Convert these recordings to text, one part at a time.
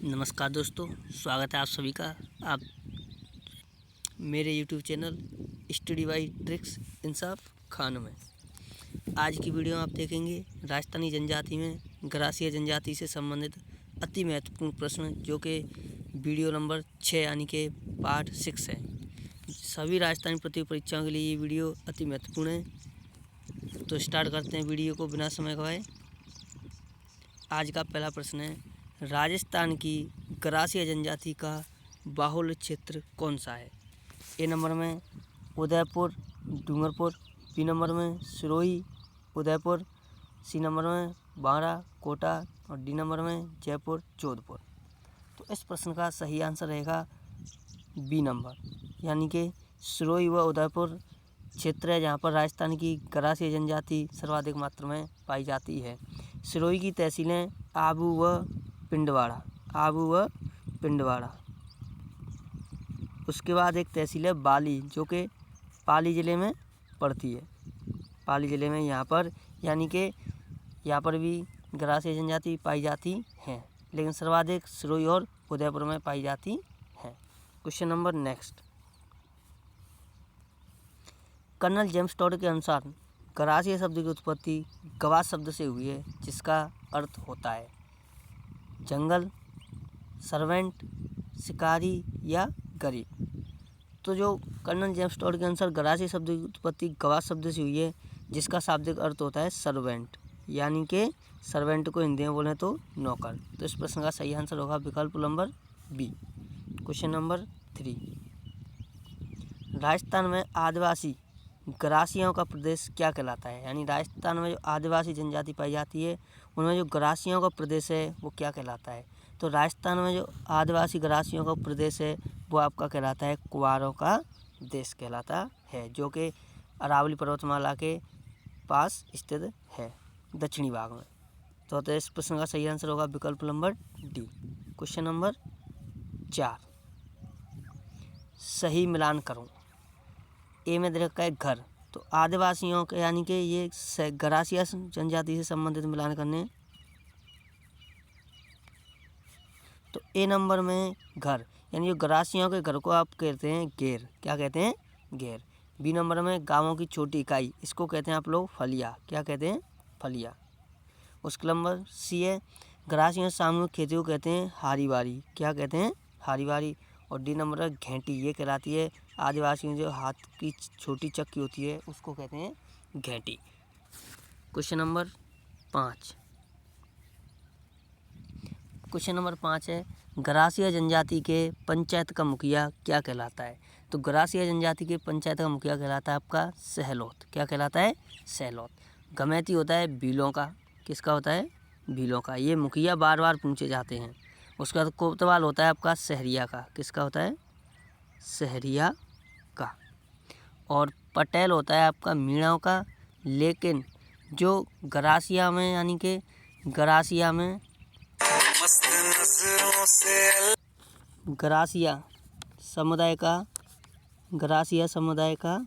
नमस्कार दोस्तों, स्वागत है आप सभी का आप मेरे YouTube channel study by tricks Insaf Khan में। आज की वीडियो में आप देखेंगे राजस्थानी जनजाति में गरासिया जनजाति से संबंधित अति महत्वपूर्ण प्रश्न, जो कि वीडियो नंबर 6 यानी कि पार्ट 6 है। सभी राजस्थानी प्रतियोगी परीक्षाओं के लिए ये वीडियो अति महत्वपूर्ण है। तो स्टार्ट करते हैं वीडियो को बिना समय गवाए। आज का पहला प्रश्न है, राजस्थान की गरासिया जनजाति का बाहुल्य क्षेत्र कौन सा है? ए नंबर में उदयपुर डूंगरपुर, बी नंबर में सिरोही उदयपुर, सी नंबर में बांरा कोटा और डी नंबर में जयपुर जोधपुर। तो इस प्रश्न का सही आंसर रहेगा बी नंबर, यानी कि सिरोही व उदयपुर क्षेत्र है जहाँ पर राजस्थान की गरासिया जनजाति सर्वाधिक मात्रा में पाई जाती है। सिरोही की तहसीलें आबू व पिंडवाड़ा। उसके बाद एक तहसील है बाली, जो कि पाली ज़िले में पड़ती है। पाली ज़िले में यहाँ पर, यानी कि यहाँ पर भी गरासिया जनजाति पाई जाती हैं, लेकिन सर्वाधिक सिरोही और उदयपुर में पाई जाती हैं। Question number next, Colonel James Tod के अनुसार गरासिया शब्द की उत्पत्ति गवास शब्द से हुई है, जिसका अर्थ होता है जंगल, सर्वेंट, शिकारी या गरीब। तो जो कर्नल जेम्स टॉड के अनुसार गरासिया शब्द की उत्पत्ति गवास शब्द से हुई है, जिसका शाब्दिक अर्थ होता है सर्वेंट, यानी कि सर्वेंट को हिंदी में बोले तो नौकर। तो इस प्रश्न का सही आंसर होगा विकल्प number B. Question number 3, Rajasthan में आदिवासी गरासियों का प्रदेश क्या कहलाता है? यानी राजस्थान में जो आदिवासी जनजाति पाई जाती है, उनमें जो गरासियों का प्रदेश है वो क्या कहलाता है? तो राजस्थान में जो आदिवासी गरासियों का प्रदेश है वो आपका कहलाता है कुंवारों का देश कहलाता है, जो कि अरावली पर्वतमाला के पास स्थित है दक्षिणी भाग में। तो इस प्रश्न का सही आंसर होगा विकल्प नंबर डी। क्वेश्चन नंबर 4, सही मिलान करूँ। ए में दे रखा है घर, तो आदिवासियों के यानी कि ये गरासिया जनजाति से संबंधित मिलान करने, तो ए नंबर में घर, यानी जो गरासियों के घर को आप कहते हैं घेर। क्या कहते हैं? घेर। बी नंबर में गांवों की छोटी इकाई, इसको कहते हैं आप लोग फलिया। क्या कहते हैं? फलिया। उसके नंबर सी है, गरासियों सामूहिक खेती को कहते हैं हारी बारी। क्या कहते हैं? हारी बारी। और डी नंबर है घेंटी, ये कहलाती है आदिवासियों जो हाथ की छोटी चक्की होती है उसको कहते हैं घेंटी। क्वेश्चन नंबर 5, क्वेश्चन नंबर 5 है, गरासिया जनजाति के पंचायत का मुखिया क्या कहलाता है? तो गरासिया जनजाति के पंचायत का मुखिया कहलाता है आपका सहलौत। क्या कहलाता है? सहलौत। गमैती होता है भीलों का। किसका होता है? भीलों का। ये मुखिया बार बार पूछे जाते हैं। उसका कोतवाल होता है आपका सहरिया का। किसका होता है? सहरिया का। और पटेल होता है आपका मीणाओं का। लेकिन जो गरासिया में, यानी कि गरासिया में गरासिया समुदाय का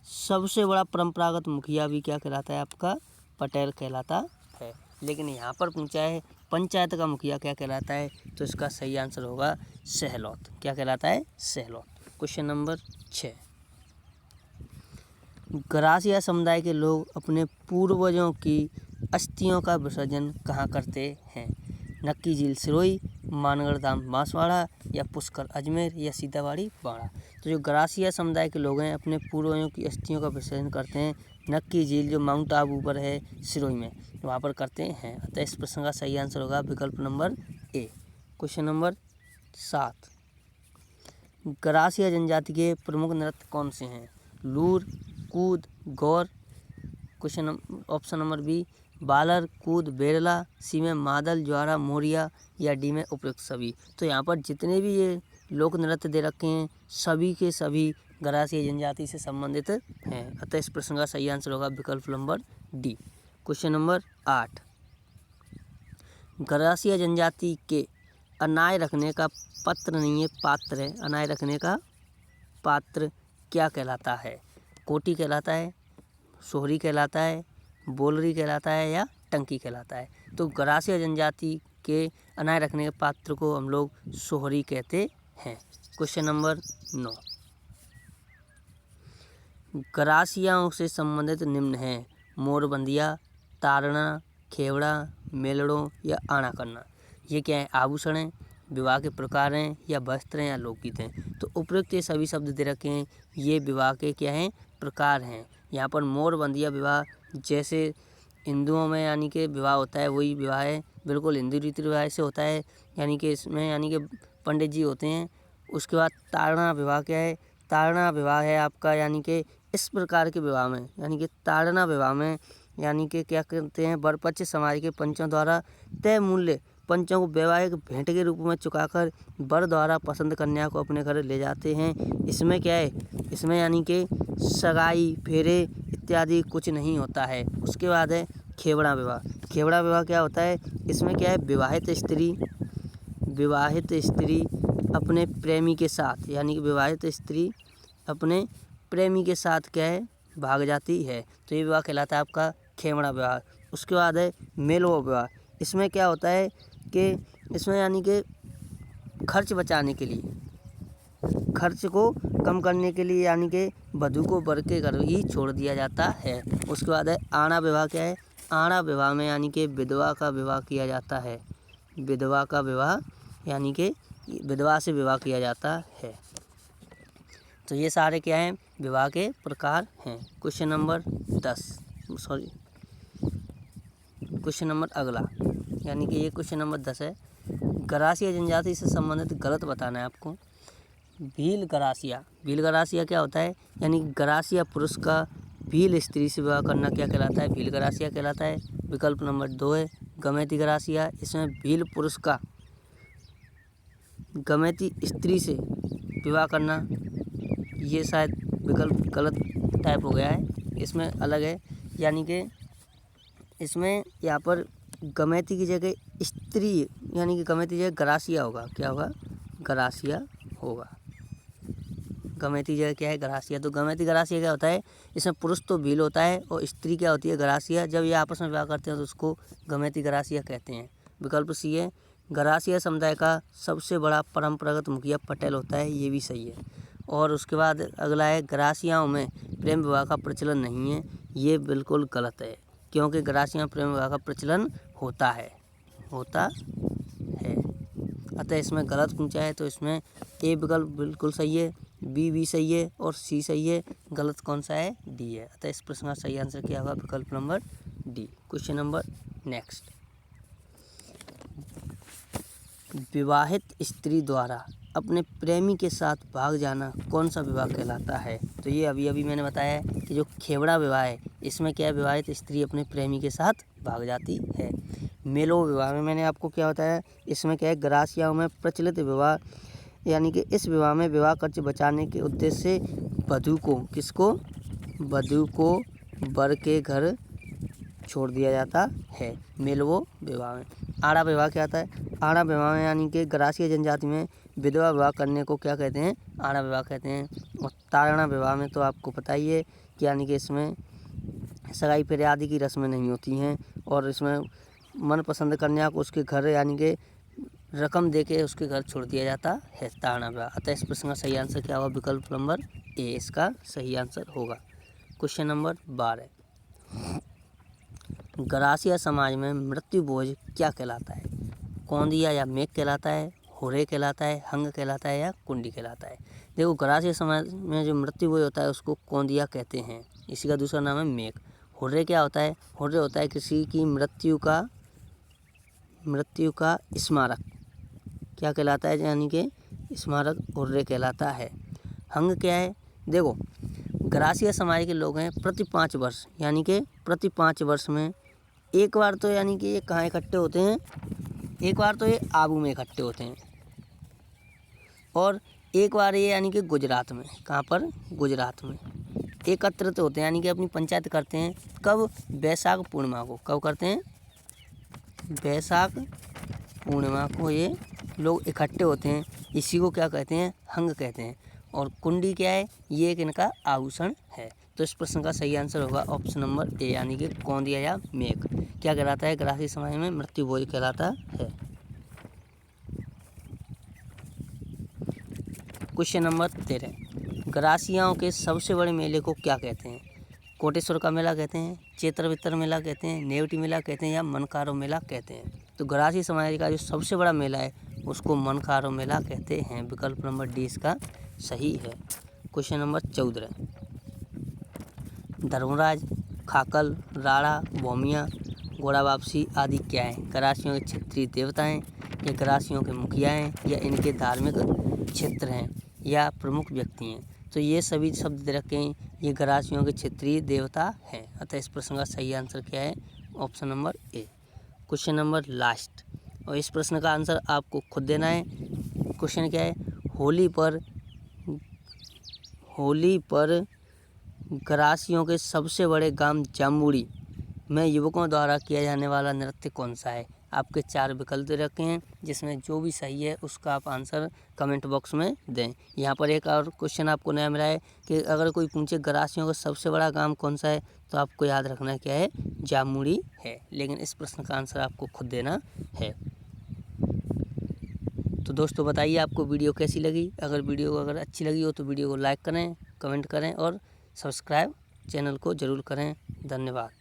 सबसे बड़ा परंपरागत मुखिया भी क्या कहलाता है? आपका पटेल कहलाता है। लेकिन यहाँ पर पूछा है पंचायत का मुखिया क्या कहलाता है, तो इसका सही आंसर होगा सहलौत। क्या कहलाता है? सहलौत। क्वेश्चन नंबर 6, गरासिया समुदाय के लोग अपने पूर्वजों की अस्थियों का विसर्जन कहाँ करते हैं? नक्की झील सिरोही, मानगढ़ धाम बांसवाड़ा या पुष्कर अजमेर या सीताबाड़ी बाड़ा। तो जो गरासिया समुदाय के लोग हैं अपने पूर्वजों की अस्थियों का विसर्जन करते हैं नक्की झील, जो माउंट आबू पर है सिरोही में, वहाँ पर करते हैं। अतः इस प्रश्न का सही आंसर होगा विकल्प number A. Question number 7, Garasia जनजाति के प्रमुख नृत्य कौन से हैं? लूर, कूद, गौर। क्वेश्चन ऑप्शन नंबर बी बालर, कूद, बेरला, सी में मादल, ज्वारा, मोरिया या डी में उपयुक्त सभी। तो यहाँ पर जितने भी ये लोक नृत्य दे रखे हैं सभी के सभी गरासिया जनजाति से संबंधित हैं। अतः इस प्रश्न का सही आंसर होगा विकल्प number D. Question number 8, Garasia जनजाति के अनाज रखने का पत्र नहीं है पात्र है, अनाज रखने का पात्र क्या कहलाता है? कोटी कहलाता है, सोहरी कहलाता है, बोलरी कहलाता है या टंकी कहलाता है? तो गरासिया जनजाति अनाज रखने के पात्र को हम लोग सोहरी कहते हैं। क्वेश्चन नंबर 9, गरासियाओं से संबंधित निम्न हैं: मोरबंदिया, ताड़ना, खेवड़ा, मेलड़ों या आना करना। ये क्या है? आभूषण हैं, विवाह के प्रकार हैं, या वस्त्र हैं, या लोकगीत हैं। तो उपयुक्त ये सभी शब्द दे रखे हैं, ये विवाह के क्या हैं? प्रकार हैं। यहाँ पर मोरबंदिया विवाह जैसे हिंदुओं में यानी कि विवाह होता है वही विवाह है, बिल्कुल हिंदू रीति रिवाज से होता है, यानी कि इसमें यानी कि पंडित जी होते हैं। उसके बाद ताड़ना विवाह क्या है? ताड़ना विवाह है आपका यानी कि इस प्रकार के विवाह में, यानी कि ताड़ना विवाह में यानी कि क्या करते हैं? वर पक्ष समाज के पंचों द्वारा तय मूल्य पंचों को वैवाहिक भेंट के रूप में चुकाकर वर द्वारा पसंद कन्या को अपने घर ले जाते हैं। इसमें क्या है? इसमें यानी कि सगाई, फेरे इत्यादि कुछ नहीं होता है। उसके बाद है खेवड़ा विवाह। खेवड़ा विवाह क्या होता है? इसमें क्या है? विवाहित स्त्री अपने प्रेमी के साथ, यानी कि विवाहित स्त्री अपने प्रेमी के साथ क्या है? भाग जाती है। तो ये विवाह कहलाता है आपका खेवड़ा विवाह। उसके बाद है मेलवा विवाह। इसमें क्या होता है कि इसमें यानी कि खर्च बचाने के लिए, खर्च को कम करने के लिए यानी कि वधू को वर के घर ही छोड़ दिया जाता है। उसके बाद है आना विवाह। क्या है? आना विवाह में यानी कि विधवा का विवाह किया जाता है। विधवा का विवाह यानी कि विधवा से विवाह किया जाता है। तो ये सारे क्या हैं? विवाह के प्रकार हैं। क्वेश्चन नंबर 10 क्वेश्चन नंबर अगला यानी कि ये क्वेश्चन नंबर 10 है। गरासिया जनजाति से संबंधित गलत बताना है आपको। भील गरासिया क्या होता है? यानी गरासिया पुरुष का भील स्त्री से विवाह करना क्या कहलाता है? भील गरासिया कहलाता है। विकल्प नंबर 2 है गमैती गरासिया। इसमें भील पुरुष का गमैती स्त्री से विवाह करना, ये शायद विकल्प गलत टाइप हो गया है, इसमें अलग है। यानी कि इसमें यहाँ पर गमैती की जगह स्त्री, यानी कि गमैती की जगह गरासिया होगा। क्या होगा? गरासिया होगा। गमैती जगह क्या है? गरासिया। तो गमैती गरासिया क्या होता है? इसमें पुरुष तो भील होता है और स्त्री क्या होती है? गरासिया। जब ये आपस में विवाह करते हैं तो उसको गमैती गरासिया कहते हैं। विकल्प सी है गरासिया समुदाय का सबसे बड़ा परंपरागत मुखिया पटेल होता है। ये भी सही है। और उसके बाद अगला है गरासियाओं में प्रेम विवाह का प्रचलन नहीं है। ये बिल्कुल गलत है, क्योंकि गरासिया में प्रेम विवाह का प्रचलन होता है। अतः इसमें गलत पूछा है तो इसमें ए विकल्प बिल्कुल सही है, बी भी सही है और सी सही है। गलत कौन सा है? डी है। अतः इस प्रश्न का सही आंसर क्या होगा? विकल्प number D. Question number next, विवाहित स्त्री द्वारा अपने प्रेमी के साथ भाग जाना कौन सा विवाह कहलाता है? तो ये अभी मैंने बताया है कि जो खेवड़ा विवाह है इसमें क्या है? विवाहित स्त्री अपने प्रेमी के साथ भाग जाती है। मेलो विवाह में मैंने आपको क्या बताया? इसमें क्या है? गरासियाओं में प्रचलित विवाह, यानी कि इस विवाह में विवाह खर्च बचाने के उद्देश्य से वधू को वर के घर छोड़ दिया जाता है। मेलवो विवाह में। आड़ा विवाह क्या होता है? आड़ा विवाह में यानी कि गरासिया जनजाति में विधवा विवाह करने को क्या कहते हैं? आड़ा विवाह कहते हैं। और ताड़ना विवाह में तो आपको पता ही है कि यानी कि इसमें सगाई फेरे आदि की रस्में नहीं होती हैं और इसमें मनपसंद कन्या को उसके घर यानी कि रकम देके उसके घर छोड़ दिया जाता है। ताड़ना विवाह। अतः इस प्रश्न का सही आंसर क्या होगा? विकल्प नंबर ए इसका सही आंसर होगा। क्वेश्चन नंबर 12, गरासिया समाज में मृत्यु भोज क्या कहलाता है? कौंदिया या मेघ कहलाता है, होरे कहलाता है, हंग कहलाता है या कुंडी कहलाता है? देखो, गरासिया समाज में जो मृत्यु भोज होता है उसको कौंदिया कहते हैं। इसी का दूसरा नाम है मेघ। होरे क्या होता है? होरे होता है किसी की मृत्यु का स्मारक। क्या कहलाता है? यानी कि स्मारक होरे कहलाता है। हंग क्या है? देखो, गरासिया समाज के लोग हैं प्रति 5 वर्ष, यानी कि प्रति 5 वर्ष में एक बार तो यानी कि ये कहाँ इकट्ठे होते हैं? एक बार तो ये आबू में इकट्ठे होते हैं और एक बार ये यानी कि गुजरात में। कहाँ पर? गुजरात में एकत्रित होते हैं, यानी कि अपनी पंचायत करते हैं। कब? बैसाख पूर्णिमा को। कब करते हैं? बैसाख पूर्णिमा को ये लोग इकट्ठे होते हैं। इसी को क्या कहते हैं? हंग कहते हैं। और कुंडी क्या है? ये एक इनका आभूषण है। तो इस प्रश्न का सही आंसर होगा ऑप्शन नंबर ए, यानी कि कौंदिया या मेघ। क्या कहलाता है? गरासिया समाज में मृत्यु भोज कहलाता है। क्वेश्चन नंबर 13, गरासियाओं के सबसे बड़े मेले को क्या कहते हैं? कोटेश्वर का मेला कहते हैं, चेत्र मेला कहते हैं, नेवटी मेला कहते हैं या मनकारो मेला कहते हैं? तो गरासी समाज का जो सबसे बड़ा मेला है उसको मनकारो मेला कहते हैं। विकल्प नंबर डी इसका सही है। क्वेश्चन नंबर 14, धर्मराज, खाकल, राणा, भौमिया, घोड़ा वापसी आदि क्या है? गरासियों के क्षेत्रीय देवता हैं, ये गरासियों के मुखिया हैं, या इनके धार्मिक क्षेत्र हैं, या प्रमुख व्यक्ति हैं? तो ये सभी शब्द दे रखे हैं, ये गरासियों के क्षेत्रीय देवता हैं। अतः इस प्रश्न का सही आंसर क्या है? Option number A. Question number last, और इस प्रश्न का आंसर आपको खुद देना है। क्वेश्चन क्या है? होली पर गरासियों के सबसे बड़े गांव जामुड़ी में युवकों द्वारा किया जाने वाला नृत्य कौन सा है? आपके 4 विकल्प दे रखे हैं, जिसमें जो भी सही है उसका आप आंसर कमेंट बॉक्स में दें। यहाँ पर एक और क्वेश्चन आपको नया मिला है कि अगर कोई पूछे गरासियों का सबसे बड़ा गांव कौन सा है, तो आपको याद रखना क्या है? जामुड़ी है। लेकिन इस प्रश्न का आंसर आपको खुद देना है। तो दोस्तों बताइए आपको वीडियो कैसी लगी? अगर वीडियो अच्छी लगी हो तो वीडियो को लाइक करें, कमेंट करें और सब्सक्राइब चैनल को ज़रूर करें। धन्यवाद।